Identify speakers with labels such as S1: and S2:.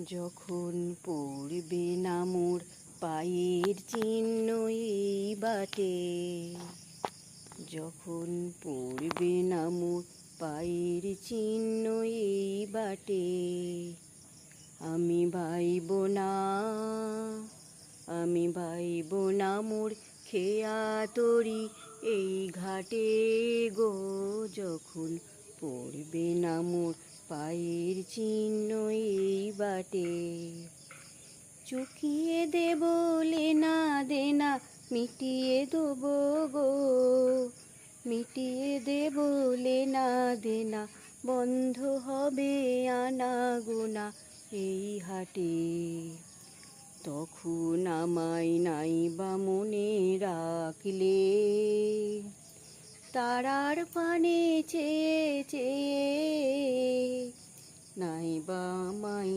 S1: যখন পড়বে না মোর পায়ের চিহ্ন এই বাটে, যখন পড়বে না মোর পায়ের চিহ্ন এই বাটে, আমি ভাইব না, আমি ভাইব না মোর খেয়া তরি এই ঘাটে গো। যখন পড়বে না মোর পায়ের চিহ্ন এই বাটে, চুকিয়ে দেব লেনা দেনা মিটিয়ে দেব গো, মিটিয়ে দেব লেনা দেনা, বন্ধ হবে আনা গোনা এই হাটে। তখন আমায় নাইবা মনে রাখলে, তারার পানে চেয়ে চেয়ে নাইবা আমায়